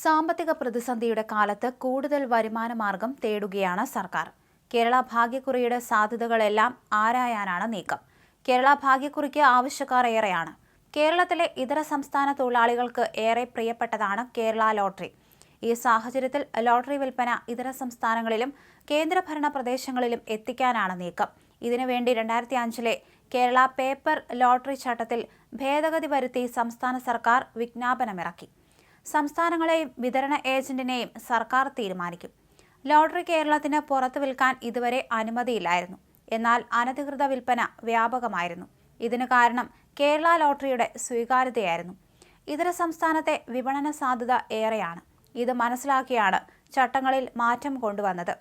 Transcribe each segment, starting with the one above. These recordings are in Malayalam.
സാമ്പത്തിക പ്രതിസന്ധിയുടെ കാലത്ത് കൂടുതൽ വരുമാന മാർഗം തേടുകയാണ് സർക്കാർ. കേരള ഭാഗ്യക്കുറിയുടെ സാധ്യതകളെല്ലാം ആരായാനാണ് നീക്കം. കേരള ഭാഗ്യക്കുറിക്ക് ആവശ്യക്കാർ ഏറെയാണ്. കേരളത്തിലെ ഇതര സംസ്ഥാന തൊഴിലാളികൾക്ക് ഏറെ പ്രിയപ്പെട്ടതാണ് കേരള ലോട്ടറി. ഈ സാഹചര്യത്തിൽ ലോട്ടറി വിൽപ്പന ഇതര സംസ്ഥാനങ്ങളിലും കേന്ദ്രഭരണ പ്രദേശങ്ങളിലും എത്തിക്കാനാണ് നീക്കം. ഇതിനുവേണ്ടി 2005 കേരള പേപ്പർ ലോട്ടറി ചട്ടത്തിൽ ഭേദഗതി വരുത്തി സംസ്ഥാന സർക്കാർ വിജ്ഞാപനമിറക്കി. സംസ്ഥാനങ്ങളെയും വിതരണ ഏജന്റിനെയും സർക്കാർ തീരുമാനിക്കും. ലോട്ടറി കേരളത്തിന് പുറത്തു വിൽക്കാൻ ഇതുവരെ അനുമതിയില്ലായിരുന്നു. എന്നാൽ അനധികൃത വിൽപ്പന വ്യാപകമായിരുന്നു. ഇതിന് കാരണം കേരള ലോട്ടറിയുടെ സ്വീകാര്യതയായിരുന്നു. ഇതര സംസ്ഥാനത്തെ വിപണന സാധ്യത ഏറെയാണ്. ഇത് മനസ്സിലാക്കിയാണ് ചട്ടങ്ങളിൽ മാറ്റം കൊണ്ടുവന്നത്.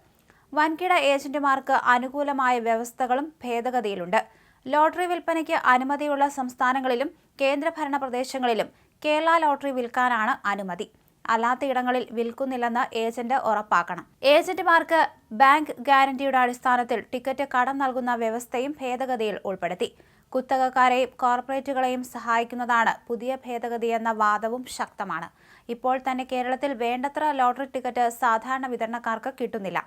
വൻകിട ഏജന്റുമാർക്ക് അനുകൂലമായ വ്യവസ്ഥകളും ഭേദഗതിയിലുണ്ട്. ലോട്ടറി വിൽപ്പനയ്ക്ക് അനുമതിയുള്ള സംസ്ഥാനങ്ങളിലും കേന്ദ്രഭരണ പ്രദേശങ്ങളിലും കേരള ലോട്ടറി വിൽക്കാനാണ് അനുമതി. അല്ലാത്തയിടങ്ങളിൽ വിൽക്കുന്നില്ലെന്ന് ഏജന്റ് ഉറപ്പാക്കണം. ഏജന്റുമാർക്ക് ബാങ്ക് ഗ്യാരണ്ടിയുടെ അടിസ്ഥാനത്തിൽ ടിക്കറ്റ് കടം നൽകുന്ന വ്യവസ്ഥയും ഭേദഗതിയിൽ ഉൾപ്പെടുത്തി. കുത്തകക്കാരെയും കോർപ്പറേറ്റുകളെയും സഹായിക്കുന്നതാണ് പുതിയ ഭേദഗതിയെന്ന വാദവും ശക്തമാണ്. ഇപ്പോൾ തന്നെ കേരളത്തിൽ വേണ്ടത്ര ലോട്ടറി ടിക്കറ്റ് സാധാരണ വിതരണക്കാർക്ക് കിട്ടുന്നില്ല.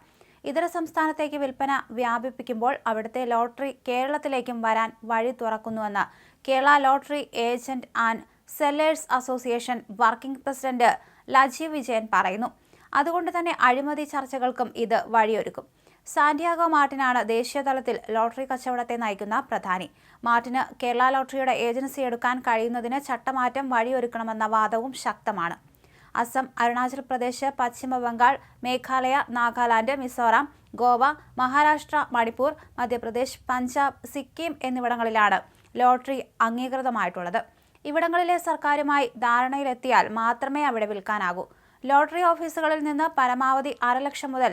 ഇതര സംസ്ഥാനത്തേക്ക് വിൽപ്പന വ്യാപിപ്പിക്കുമ്പോൾ അവിടുത്തെ ലോട്ടറി കേരളത്തിലേക്കും വരാൻ വഴി തുറക്കുന്നുവെന്ന് Kerala lottery agent and sellers association working president Lajeev Vijayan പറയുന്നു. അതുകൊണ്ട് തന്നെ അഴിമതി ചർച്ചകൾക്കും ഇത് വഴിയൊരുക്കും. സാന്റിയാഗോ മാർട്ടിനാണ് ദേശീയതലത്തിൽ ലോട്ടറി കച്ചവടത്തെ നയിക്കുന്ന പ്രധാനി. മാർട്ടിന് കേരള ലോട്ടറിയുടെ ഏജൻസി എടുക്കാൻ കഴിയുന്നതിന് ചട്ടമാറ്റം വഴിയൊരുക്കണമെന്ന വാദവും ശക്തമാണ്. അസം, അരുണാചൽ പ്രദേശ്, പശ്ചിമ ബംഗാൾ, മേഘാലയ, നാഗാലാൻഡ്, മിസോറാം, ഗോവ, മഹാരാഷ്ട്ര, മണിപ്പൂർ, മധ്യപ്രദേശ്, പഞ്ചാബ്, സിക്കിം എന്നിവിടങ്ങളിലാണ് ലോട്ടറി അംഗീകൃതമായിട്ടുള്ളത്. ഇവിടങ്ങളിലെ സർക്കാരുമായി ധാരണയിലെത്തിയാൽ മാത്രമേ അവിടെ വിൽക്കാനാകൂ. ലോട്ടറി ഓഫീസുകളിൽ നിന്ന് പരമാവധി 1/2 ലക്ഷം മുതൽ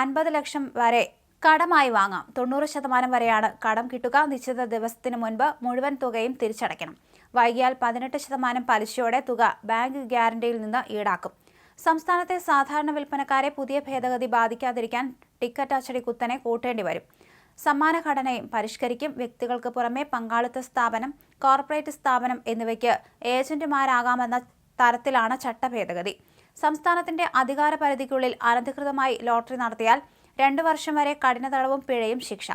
50 ലക്ഷം വരെ കടമായി വാങ്ങാം. 90% വരെയാണ് കടം കിട്ടുക. നിശ്ചിത ദിവസത്തിന് മുൻപ് മുഴുവൻ തുകയും തിരിച്ചടയ്ക്കണം. വൈകിയാൽ 18% പലിശയോടെ തുക ബാങ്ക് ഗ്യാരണ്ടിയിൽ നിന്ന് ഈടാക്കും. സംസ്ഥാനത്തെ സാധാരണ വിൽപ്പനക്കാരെ പുതിയ ഭേദഗതി ബാധിക്കാതിരിക്കാൻ ടിക്കറ്റ് അച്ചടി കുത്തനെ കൂട്ടേണ്ടി വരും. സമ്മാന ഘടനയും പരിഷ്കരിക്കും. വ്യക്തികൾക്ക് പുറമെ പങ്കാളിത്ത സ്ഥാപനം, കോർപ്പറേറ്റ് സ്ഥാപനം എന്നിവയ്ക്ക് ഏജന്റുമാരാകാമെന്ന തരത്തിലാണ് ചട്ടഭേദഗതി. സംസ്ഥാനത്തിന്റെ അധികാര പരിധിക്കുള്ളിൽ അനധികൃതമായി ലോട്ടറി നടത്തിയാൽ 2 വർഷം വരെ കഠിന തടവും പിഴയും ശിക്ഷ.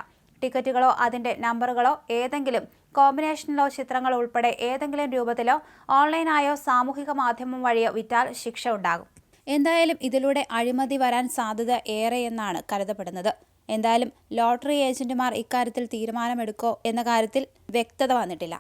ടിക്കറ്റുകളോ അതിന്റെ നമ്പറുകളോ ഏതെങ്കിലും കോമ്പിനേഷനിലോ ചിത്രങ്ങൾ ഉൾപ്പെടെ ഏതെങ്കിലും രൂപത്തിലോ ഓൺലൈനായോ സാമൂഹിക മാധ്യമം വഴിയോ വിറ്റാൽ ശിക്ഷ ഉണ്ടാകും. എന്തായാലും ഇതിലൂടെ അഴിമതി വരാൻ സാധ്യത ഏറെയെന്നാണ് കരുതപ്പെടുന്നത്. എന്തായാലും ലോട്ടറി ഏജന്റുമാർ ഇക്കാര്യത്തിൽ തീരുമാനമെടുക്കോ എന്ന കാര്യത്തിൽ വ്യക്തത വന്നിട്ടില്ല.